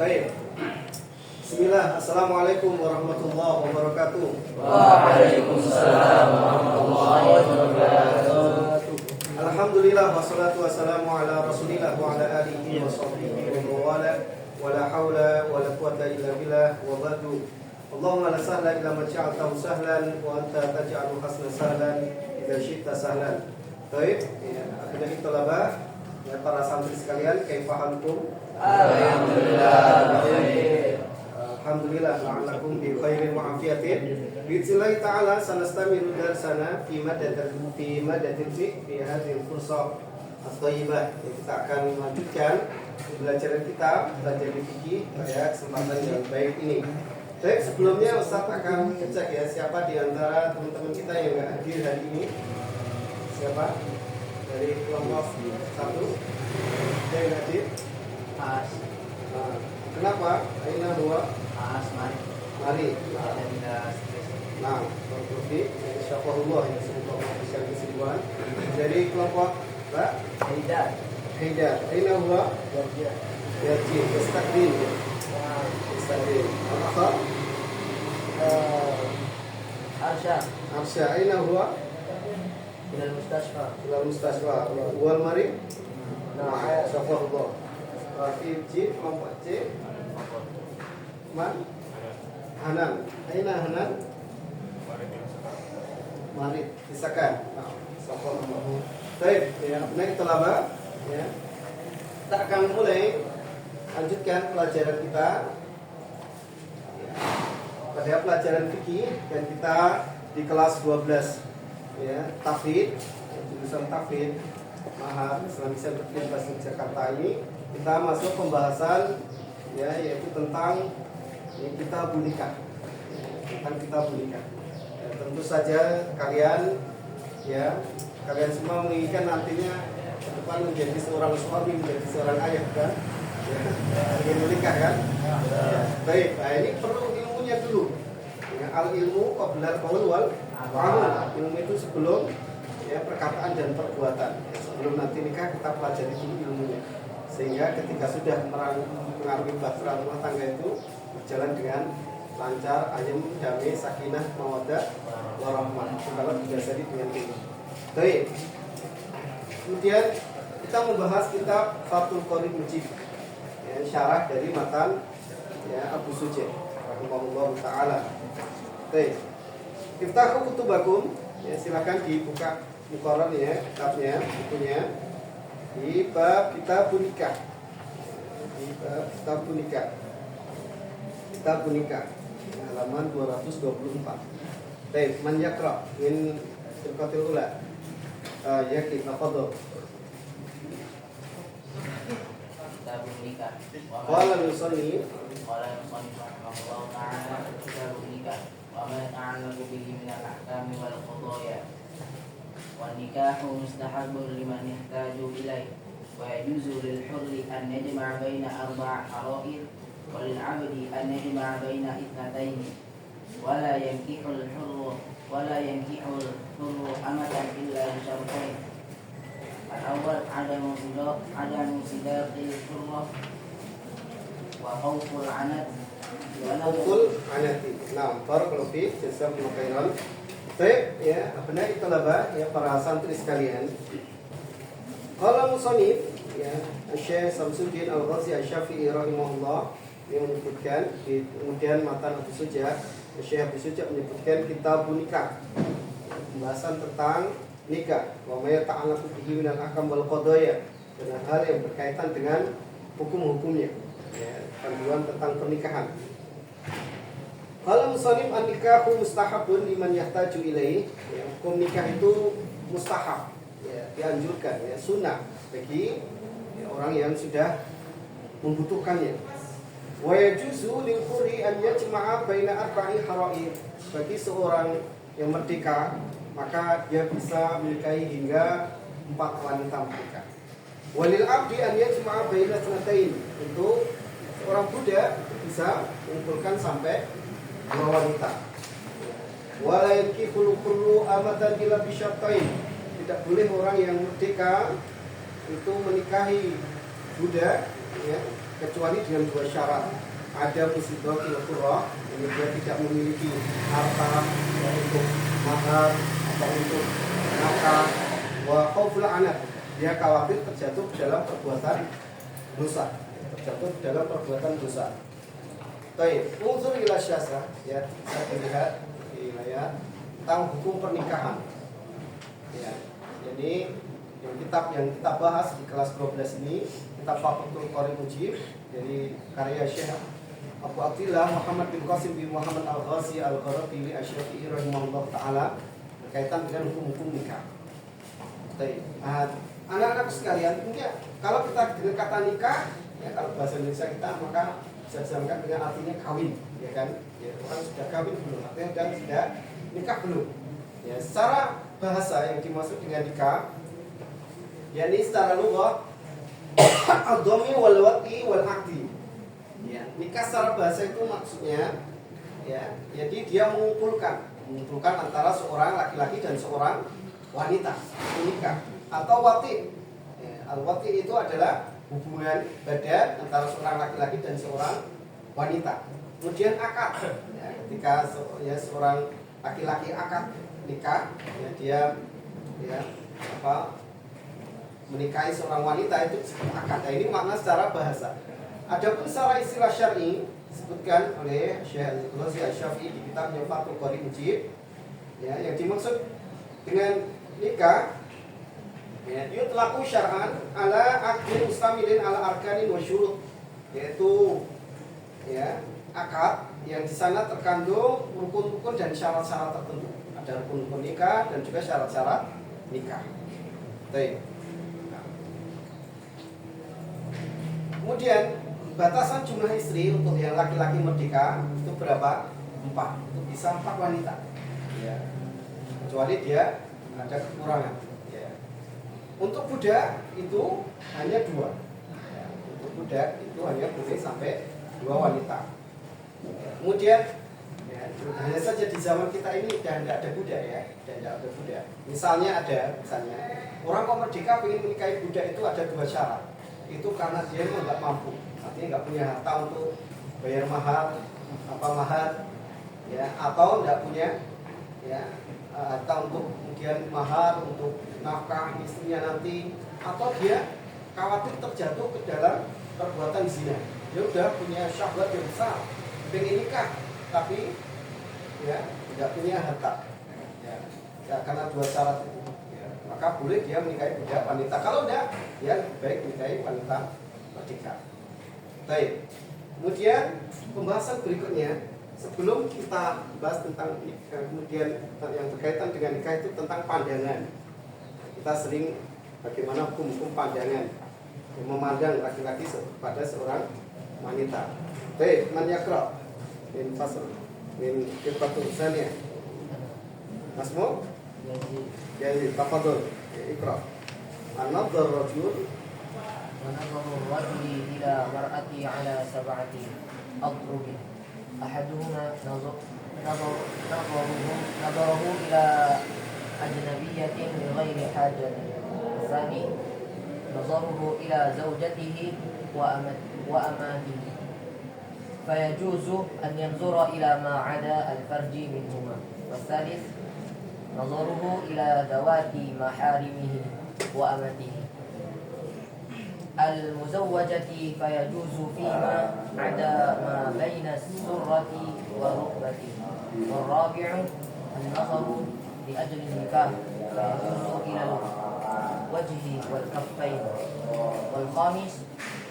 Baik. Bismillah. Assalamualaikum warahmatullahi wabarakatuh. Waalaikumsalam warahmatullahi wabarakatuh. Alhamdulillah wassalatu wassalamu ala Rasulillah wa ala alihi wa sahbihi wa mawala wa la haula wa la quwwata illa billah wa ba'du. Allahumma la sahla illa ma ja'altahu sahlan wa anta taj'alul hasna sahlan idza syi'ta sahlan. Baik, akhirnya talabah ya para santri sekalian, kaifa halukum? Alhamdulillah. Alhamdulillah la'allakum bi khairin wa afiyatin. Bismillah ta'ala sanastamiru darsana fi madatil fi hadhihi fursah at-thayyibah. Kita akan melanjutkan pembelajaran kita belajar fikih pada kesempatan yang baik ini. Baik, sebelumnya Ustaz akan cek ya siapa di antara teman-teman kita yang enggak hadir hari ini. Siapa? Dari kelompok 1 yang hadir? Mas. Nah, kenapa? Aina dua. Mas, Mari. ada tidak stres. Nah, berarti insyaallah ini sebuah official kesimpulan dari kelompok Mbak Tidak. Haidar. Aina huwa? Kerja. Yaji, Mustaqbil. Mustaqbil. Apa? Arsha. Arsya. Aina huwa? Ilal Mustasfa. Ila mustaswa. Wal mari? Nah, insyaallah. Rakib J, kelompok C. Man? Hanan. Aina Hanan? Mari sisakan. Nah, insyaallah. Baik, ya, naik telaba, ya. Kita akan mulai lanjutkan pelajaran kita ya, pada pelajaran fikih dan kita di kelas 12 ya, tafsir, jurusan tafsir Mahad Islamic Center University Jakarta ini kita masuk pembahasan ya, yaitu tentang ya, kitab nikah. Tentang kitab nikah. Ya, tentu saja kalian semua menginginkan nantinya ke depan menjadi seorang suami, menjadi seorang ayah kan? Ya, ingin menikah kan? Ya. Baik, nah ini perlu ilmunya dulu. Ya, al ilmu qabla qaul wal amal. Ilmu itu sebelum ya perkataan dan perbuatan. Ya, sebelum nanti nikah kita pelajari dulu ilmunya. Sehingga ketika sudah mengarungi bahtera rumah tangga itu berjalan dengan lancar, ayem, damai, sakinah, mawaddah, warahmah. Kalau didasari dengan ilmu. Baik. Kemudian kita membahas kitab Fathul Qorib Mujib, ya, syarah dari matan ya, Abu Suja rahimahullah taala. Baik. Iftahu kutubakum, ya, silakan dibuka muqarrar ya, kitabnya, bukunya di bab kitab nikah. Di bab kitab nikah. Kitab nikah halaman 224. Baik, man yaqra min firqatil ula. Ya kita fadhil. Kitab nikah. Qala al-musanni Qala al-musannif rahimahullah ta'ala kitab nikah. Wa ma ta'allaqu bihi min al-ahkam wal qadaya. Wan nikahu mustahabun liman yahtaju ilayhi. Wa yajuzu lil hurri an yajma'a baina arba' hara'ir wa lil 'abdi an yajma'a baina ithnatayn. Wa la yankihu al-hurru amatan illa bi syartain. Al-awwal adamu sidaqil hurrah wa khawful 'anat Ukul anati. Nah, barakallahu fiik, jazakumullahu khairan. Baik, ya, benar itu labah ya para santri sekalian. Qala musannif ya, Syekh Samsuddin Al-Ghazi Asy-Syafi'i rahimahullah yang menyebutkan di kemudian matan Abu Suja, Syekh Abu Suja menyebutkan kitab nikah. Pembahasan tentang nikah, wa ma yata'allaqu bihi minal ahkam wal qadaya, dengan hal yang berkaitan dengan hukum-hukumnya. Ya, panduan tentang pernikahan. Kalau musannif an-nikahu mustahabun liman yahtaju ilaihi, ya, hukum nikah itu mustahab, ya, dianjurkan, ya, sunnah bagi ya, orang yang sudah membutuhkannya. Wa yajuzu lil hurri an yajma'a baina arba'i hara'ir. Bagi seorang yang merdeka, maka dia bisa menikahi hingga 4 wanita merdeka. Walil abdi an yajma'a baina tsnatain. Untuk seorang budak bisa mengumpulkan sampai 2 wanita. Wala yankihul hurru amatan illa bi syartain. Tidak boleh orang yang merdeka itu menikahi budak ya, kecuali dengan dua syarat. Ada musibatil qurra, ini dia tidak memiliki harta ya, untuk mahar atau untuk nafkah, wa khauful anad, dia khawatir terjatuh dalam perbuatan dosa, terjatuh dalam perbuatan dosa. Baik, unsur ila syasa, ya, kita lihat di layar tentang hukum pernikahan. Ya, jadi yang kita bahas di kelas 12 ini kitab Fathul Qorib Mujib dari karya Syekh Abu Abdillah Muhammad bin Qasim bin Muhammad Al-Ghazi Al-Gharafi Asy-Syafi'i rahimahullah taala berkaitan dengan hukum-hukum nikah. Baik, anak-anak sekalian, mungkin kalau kita dengan kata nikah, ya kalau bahasa Indonesia kita maka bisa disamakan dengan artinya kawin, ya kan? Ya, orang sudah kawin belum, artinya dan sudah nikah belum. Ya, secara bahasa yang dimaksud dengan nikah, yakni secara lughah ad-dhammi wal wati wal aqdi. Ya, nikah secara bahasa itu maksudnya, ya, jadi dia mengumpulkan antara seorang laki-laki dan seorang wanita menikah atau wati. Ya, al-wati itu adalah hubungan badan antara seorang laki-laki dan seorang wanita. Kemudian akad, ya, ketika seorang laki-laki akad nikah, ya, dia ya menikahi seorang wanita itu akad. Nah, ini makna secara bahasa. Adapun secara istilah syar'i disebutkan oleh Syekh Al-Ghazi Asy-Syafi'i di kitabnya Fathul Qorib Mujib, ya, yang dimaksud dengan nikah, ya, yutlaqu syar'an ala aqdin mustamilin ala arkanin wa syurut, yaitu ya akad yang di sana terkandung rukun-rukun dan syarat-syarat tertentu. Ada rukun-rukun nikah dan juga syarat-syarat nikah. Baik. Kemudian batasan jumlah istri untuk yang laki-laki merdeka itu berapa? 4. Itu bisa 4 wanita. Ya. Kecuali dia ada kekurangan. Ya. Untuk budak itu hanya 2. Ya. Untuk budak itu hanya boleh sampai 2 wanita. Ya. Kemudian ya, hanya saja di zaman kita ini sudah tidak ada budak, ya, dan tidak ada budak. Misalnya orang kok merdeka ingin menikahi budak itu ada 2 syarat. Itu karena dia nggak mampu, artinya nggak punya harta untuk bayar mahar, ya, atau nggak punya ya harta untuk kemudian mahar untuk nafkah istrinya nanti, atau dia khawatir terjatuh ke dalam perbuatan zina. Dia udah punya syahwat yang besar, pengen nikah, tapi ya nggak punya harta, ya karena 2 syarat itu. Maka boleh dia menikahi budak wanita. Kalau enggak, ya baik menikahi wanita merdeka. Baik. Kemudian pembahasan berikutnya, sebelum kita bahas tentang nikah, kemudian yang berkaitan dengan nikah itu tentang pandangan. Kita sering bagaimana hukum pandangan memandang laki-laki pada seorang wanita. Baik, man yaqra min fasl min kitabul saniyah. Masmu? Jadi, tafadhol, iqra. An-nadhar rajul ونظر الرجل إلى مرأة على 7 أضرب أحدهما نظره إلى أجنبية من غير حاجة. الثاني نظره إلى زوجته وأماته فيجوز أن ينظر إلى ما عدا الفرج منهما. والثالث نظره إلى ذوات محارمه وأمته المزوجة فيجوز فيما عدا ما بين السرة والركبة. والرابع النظر لأجل النكاح فيجوز إلى الوجه والكفين. والخامس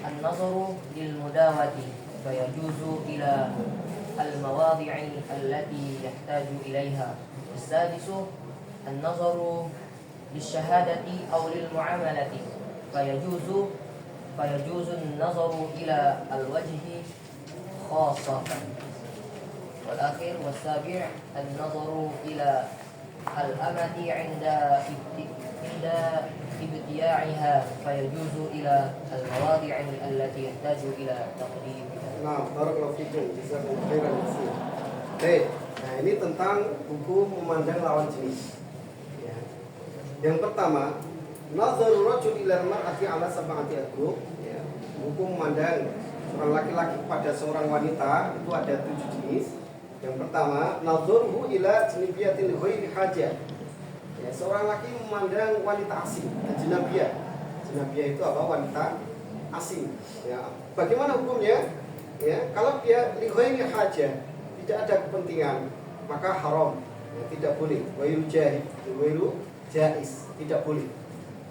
النظر للمداوة فيجوز إلى المواضع التي يحتاج إليها. السادس النظر للشهادة أو للمعاملة فيجوز النظر إلى الوجه خاصة. والأخير والسابع النظر إلى الأمة عند ابتياعها فيجوز إلى المواضع التي يحتاج إلى تقديمها. Nah, barakallahu fikum, jazakumullahu khairan katsiran. Baik, nah ini tentang hukum memandang lawan jenis. Ya. Yang pertama, nazarul rajul ila mar'ati ala 7 adrub, ya. hukum memandang seorang laki-laki kepada seorang wanita itu ada 7 jenis. Yang pertama, nadzuruhu ila ajnabiyatin ghairi hajah. Ya, seorang laki memandang wanita asing, ajnabiyah. Ajnabiyah itu apa? Wanita asing. Ya, bagaimana hukumnya? Ya, kalau dia li ghairi hajah, tidak ada kepentingan, maka haram. Ya, tidak boleh. Ghairu jaiz, tidak boleh.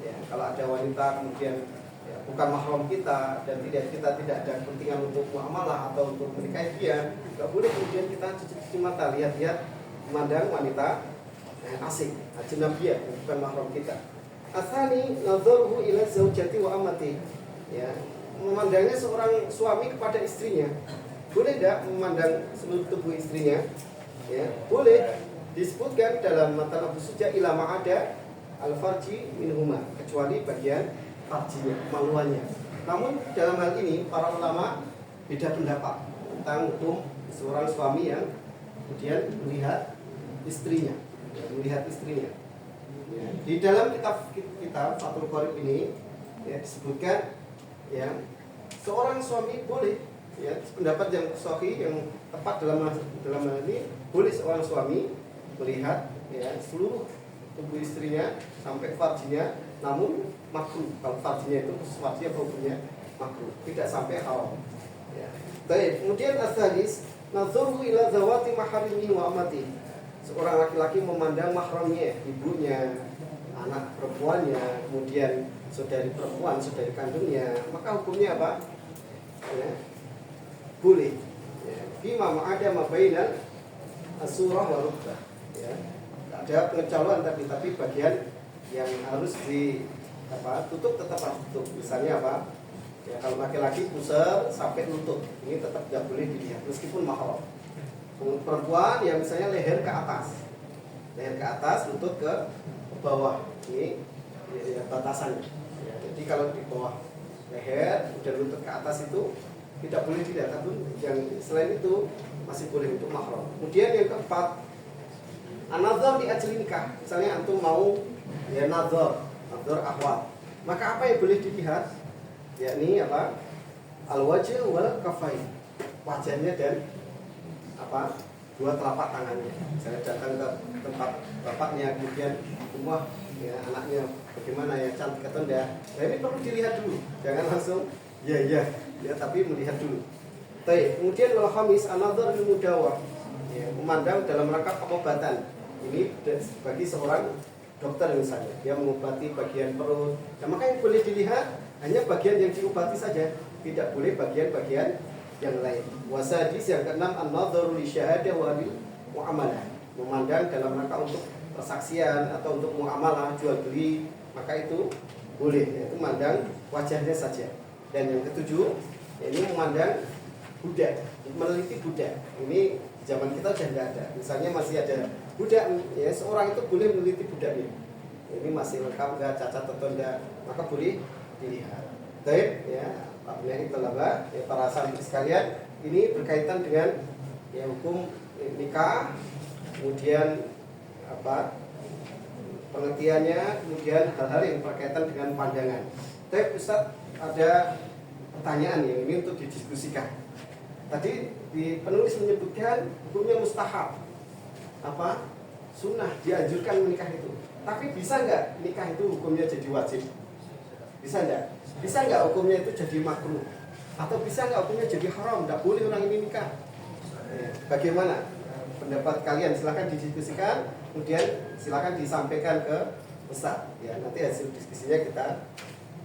Ya, kalau ada wanita kemudian bukan mahram kita dan kita tidak ada kepentingan untuk muamalah atau untuk menikahi dia, nggak boleh kemudian kita cuci mata lihat-lihat memandang wanita asing, ajnabiyah, bukan mahram kita. Atsani nadzaruhu ila zaujati wa amati. Ya, memandangnya seorang suami kepada istrinya. Boleh tidak memandang seluruh tubuh istrinya? Ya, boleh. Disebutkan dalam matan Abu Suja ila ma'ada al-farji minhuma, kecuali bagian farjinya, kemaluannya. Namun dalam hal ini para ulama beda pendapat tentang hukum seorang suami yang kemudian melihat istrinya, Ya, di dalam kitab Fathul Qorib ini ya, disebutkan ya seorang suami boleh, ya pendapat yang sahih yang tepat dalam hal ini, boleh seorang suami melihat ya seluruh tubuh istrinya sampai farjinya, namun makruh. Kalau farjinya itu farjinya hukumnya makruh, tidak sampai haram. Ya. Baik, kemudian as-sadis nadzuruhu ila zawati maharimi wa amati. Seorang laki-laki memandang mahramnya, ibunya, anak perempuannya, kemudian saudari perempuan, saudari kandungnya, maka hukumnya apa? Ya. Boleh. Ya. Bima ma'ada ma bainal as-surah wa rukbah. Ya. Ada pengecualian tapi bagian yang harus tutup tetap harus tutup. Misalnya apa? Ya, kalau laki-laki pusar sampai lutut, ini tetap tidak boleh dilihat meskipun mahram. Perempuan yang misalnya leher ke atas, lutut ke bawah, ini ya, batasannya. Ya, jadi kalau di bawah leher dan lutut ke atas itu tidak boleh dilihat, tapi yang selain itu masih boleh untuk mahram. Kemudian yang keempat, an-nazar di ajli nikah. Misalnya antum mau ya nazar akhwat, maka apa yang boleh dilihat? Yakni apa? Al-wajh wal kafain, wajahnya dan apa? Dua telapak tangannya. Saya datang ke tempat bapaknya, kemudian rumah ya anaknya bagaimana ya, cantik atau enggak. Nah ini perlu dilihat dulu, jangan langsung ya tapi melihat dulu. Baik, kemudian wal khamis an-nazar lil mudawah, ya, memandang dalam rangka pengobatan. Ini bagi seorang dokter misalnya, dia mengobati bagian perut, nah, maka yang boleh dilihat hanya bagian yang diobati saja, tidak boleh bagian-bagian yang lain. Wasadis yang keenam an-nadharu li syahadah wa lil muamalah, memandang dalam rangka untuk persaksian atau untuk muamalah jual beli, maka itu boleh, yaitu memandang wajahnya saja. Dan yang ketujuh, ini memandang budak, meneliti budak. Ini zaman kita sudah tidak ada. Misalnya masih ada budak, ya seorang itu boleh meneliti budaknya. Ini masih lengkap enggak, cacat atau enggak, maka boleh dilihat. Baik, ya, Pak Talabah, ya para santri sekalian, ini berkaitan dengan ya hukum nikah, kemudian apa? Pengertiannya, kemudian hal-hal yang berkaitan dengan pandangan. Tapi Ustaz, ada pertanyaan yang ini untuk didiskusikan. Tadi di penulis menyebutkan hukumnya mustahab, apa? Sunnah, dianjurkan menikah itu. Tapi bisa nggak nikah itu hukumnya jadi wajib? Bisa nggak? Bisa nggak hukumnya itu jadi makruh? Atau bisa nggak hukumnya jadi haram? Nggak boleh orang ini nikah. Bagaimana pendapat kalian? Silakan didiskusikan. Kemudian silakan disampaikan ke Ustaz. Ya, nanti hasil diskusinya kita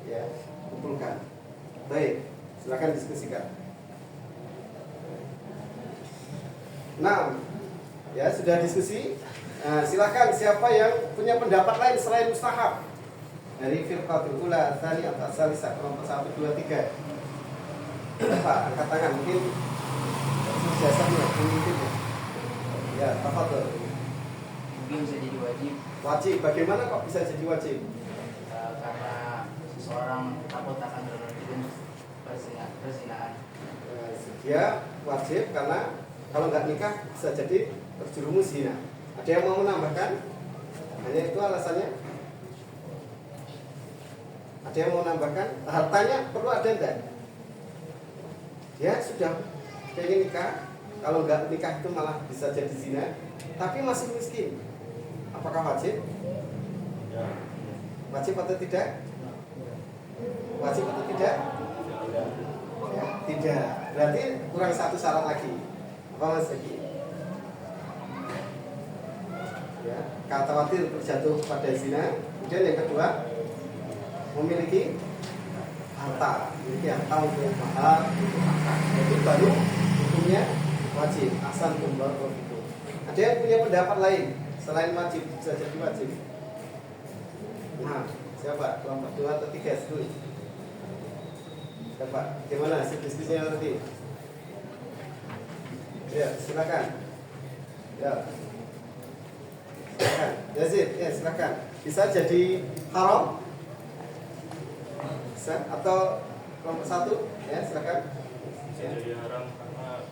ya kumpulkan. Baik, silakan diskusikan. Nah, ya sudah diskusi. Nah, silakan siapa yang punya pendapat lain selain mustahab dari firqatul ula, tsani atau salisa, kelompok 1 2 3. Pak, angkat tangan mungkin jasanya mungkin. Ya, tafadhol. Mungkin bisa jadi wajib. Wajib, bagaimana kok bisa jadi wajib? Karena seseorang takut akan terjun perzinahan. Dia wajib karena kalau nggak nikah bisa jadi terjerumus zina. Ada yang mau menambahkan? Hanya itu alasannya? Ada yang mau menambahkan? Hartanya perlu ada enggak? dia sudah pengen nikah, kalau nggak nikah itu malah bisa jadi zina, tapi masih miskin, apakah wajib? Wajib atau tidak? Wajib atau tidak? Ya, tidak. Berarti kurang satu syarat lagi. Apa Mas Eki? Ya, khawatir terjatuh pada zina. Kemudian yang kedua, memiliki harta untuk mahar, untuk akad. Itu baru hukumnya wajib. Ahsan barakallahu fikum. Ada yang punya pendapat lain selain wajib, bisa jadi wajib. Nah, siapa? Kelompok 2 atau 3 dulu. Siapa? Gimana hasil diskusinya nanti? Ya, silakan. Ya. Silakan. Yazid, ya silakan. Bisa jadi haram? Bisa atau kelompok 1? Ya, silakan. Bisa jadi haram karena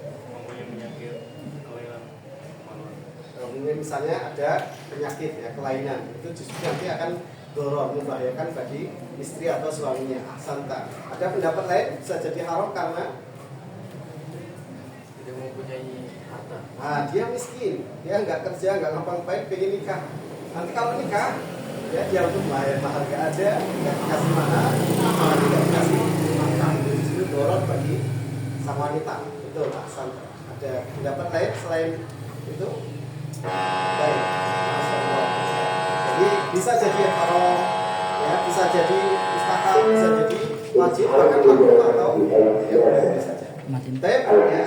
mempunyai penyakit kelainan kemaluan. Mungkin misalnya ada penyakit ya, kelainan, itu justru nanti akan dorong, membahayakan bagi istri atau suaminya. Ahsanta. Ada pendapat lain bisa jadi haram karena Tidak mempunyai harta. dia miskin, dia nggak kerja, nggak ngapa-ngapain, pengen nikah. Nanti kalau nikah, ya dia untuk bayar mahar nggak ada, nggak dikasih mahar, malah tidak dikasih makan. Itu justru dorong bagi sang wanita. Betul, ahsanta. Ada pendapat lain selain itu? Baik, masyaallah. Jadi bisa jadi haram, ya bisa jadi mustahab, bisa jadi wajib, bahkan makruh atau ya boleh saja. Baik, ya.